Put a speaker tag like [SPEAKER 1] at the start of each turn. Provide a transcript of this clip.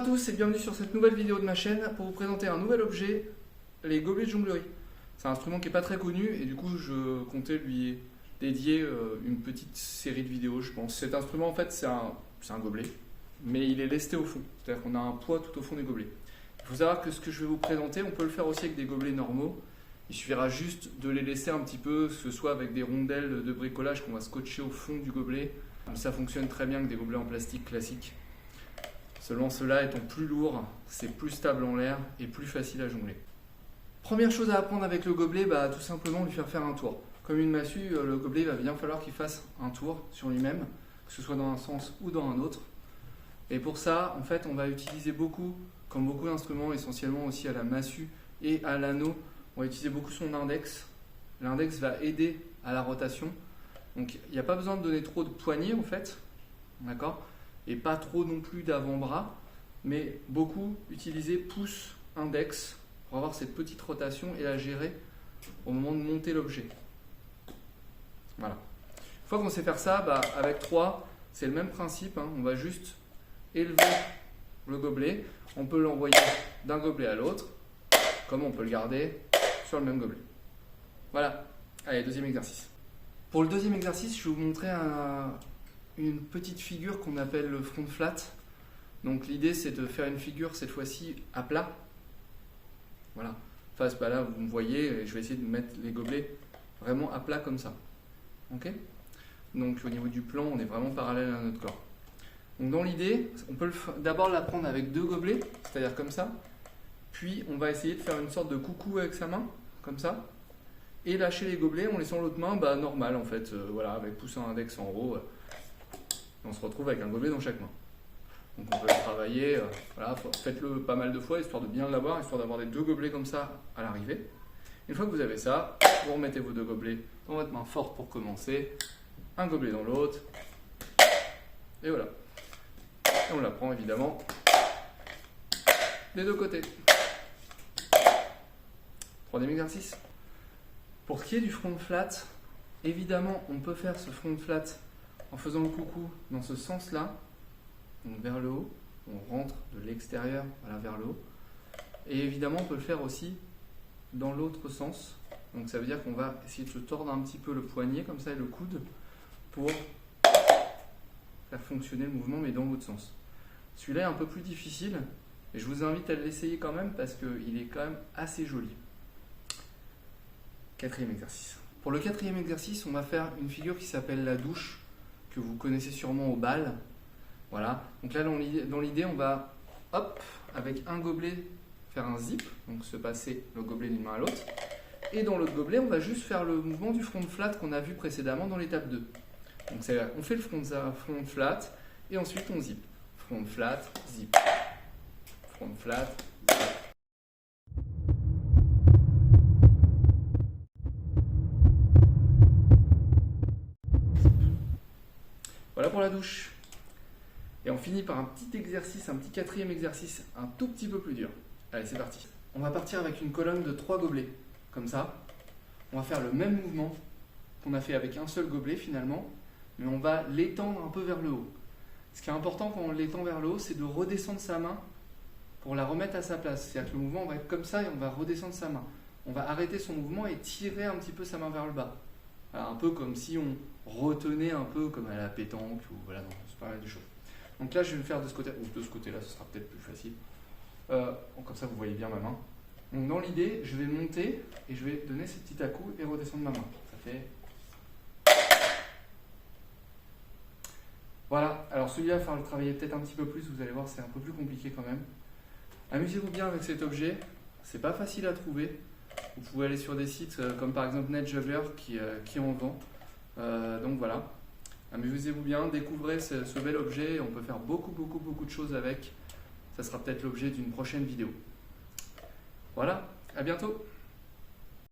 [SPEAKER 1] tous et bienvenue sur cette nouvelle vidéo de ma chaîne pour vous présenter un nouvel objet, les gobelets de jonglerie. C'est un instrument qui n'est pas très connu et du coup je comptais lui dédier une petite série de vidéos je pense. Cet instrument en fait c'est un gobelet, mais il est lesté au fond, c'est-à-dire qu'on a un poids tout au fond du gobelet. Il faut savoir que ce que je vais vous présenter, on peut le faire aussi avec des gobelets normaux. Il suffira juste de les laisser un petit peu, que ce soit avec des rondelles de bricolage qu'on va scotcher au fond du gobelet. Ça fonctionne très bien avec des gobelets en plastique classiques. Seulement ceux-là étant plus lourds, c'est plus stable en l'air et plus facile à jongler. Première chose à apprendre avec le gobelet, tout simplement lui faire un tour. Comme une massue, le gobelet va bien falloir qu'il fasse un tour sur lui-même, que ce soit dans un sens ou dans un autre. Et pour ça, en fait, on va utiliser beaucoup, comme beaucoup d'instruments, essentiellement aussi à la massue et à l'anneau, on va utiliser beaucoup son index. L'index va aider à la rotation. Donc il n'y a pas besoin de donner trop de poignées en fait, d'accord ? Et pas trop non plus d'avant-bras, mais beaucoup utiliser pouce, index pour avoir cette petite rotation et la gérer au moment de monter l'objet. Voilà. Une fois qu'on sait faire ça, avec 3, c'est le même principe, hein. On va juste élever le gobelet. On peut l'envoyer d'un gobelet à l'autre, comme on peut le garder sur le même gobelet. Voilà. Allez, deuxième exercice. Pour le deuxième exercice, je vais vous montrer une petite figure qu'on appelle le front flat. Donc l'idée c'est de faire une figure cette fois-ci à plat. Voilà. Enfin, là vous me voyez, je vais essayer de mettre les gobelets vraiment à plat comme ça. Ok ? Donc au niveau du plan, on est vraiment parallèle à notre corps. Donc dans l'idée, on peut d'abord la prendre avec 2 gobelets, c'est-à-dire comme ça. Puis on va essayer de faire une sorte de coucou avec sa main, comme ça. Et lâcher les gobelets en laissant l'autre main normal en fait, voilà, avec pouce index en haut. On se retrouve avec un gobelet dans chaque main. Donc on peut le travailler, voilà, faites-le pas mal de fois histoire de bien l'avoir, histoire d'avoir des 2 gobelets comme ça à l'arrivée. Une fois que vous avez ça, vous remettez vos 2 gobelets dans votre main forte pour commencer, un gobelet dans l'autre, et voilà. Et on la prend évidemment des 2 côtés. Troisième exercice. Pour ce qui est du front flat, évidemment on peut faire ce front flat en faisant le coucou dans ce sens-là, donc vers le haut, on rentre de l'extérieur vers le haut. Et évidemment, on peut le faire aussi dans l'autre sens. Donc ça veut dire qu'on va essayer de se tordre un petit peu le poignet, comme ça, et le coude, pour faire fonctionner le mouvement, mais dans l'autre sens. Celui-là est un peu plus difficile, et je vous invite à l'essayer quand même, parce qu'il est quand même assez joli. Quatrième exercice. Pour le quatrième exercice, on va faire une figure qui s'appelle la douche, que vous connaissez sûrement au bal. Voilà. Donc là, dans l'idée, on va, hop, avec un gobelet, faire un zip, donc se passer le gobelet d'une main à l'autre. Et dans l'autre gobelet, on va juste faire le mouvement du front flat qu'on a vu précédemment dans l'étape 2. Donc on fait le front flat, et ensuite on zip. Front flat, zip. Front flat, zip. Voilà pour la douche. Et on finit par un petit exercice, un petit quatrième exercice, un tout petit peu plus dur. Allez, c'est parti. On va partir avec une colonne de 3 gobelets, comme ça. On va faire le même mouvement qu'on a fait avec un seul gobelet finalement, mais on va l'étendre un peu vers le haut. Ce qui est important quand on l'étend vers le haut, c'est de redescendre sa main pour la remettre à sa place. C'est-à-dire que le mouvement va être comme ça et on va redescendre sa main. On va arrêter son mouvement et tirer un petit peu sa main vers le bas. Alors, un peu comme si on retenait un peu comme à la pétanque, ou voilà, c'est pas mal de choses. Donc là, je vais le faire de ce côté, ou de ce côté-là, ce sera peut-être plus facile. Comme ça, vous voyez bien ma main. Donc dans l'idée, je vais monter et je vais donner ces petits à-coups et redescendre ma main. Ça fait... Voilà, alors celui-là, il va falloir le travailler peut-être un petit peu plus, vous allez voir, c'est un peu plus compliqué quand même. Amusez-vous bien avec cet objet, c'est pas facile à trouver. Vous pouvez aller sur des sites comme par exemple NetJuggler qui en vend. Donc voilà, amusez-vous bien, découvrez ce bel objet, on peut faire beaucoup de choses avec. Ça sera peut-être l'objet d'une prochaine vidéo. Voilà, à bientôt.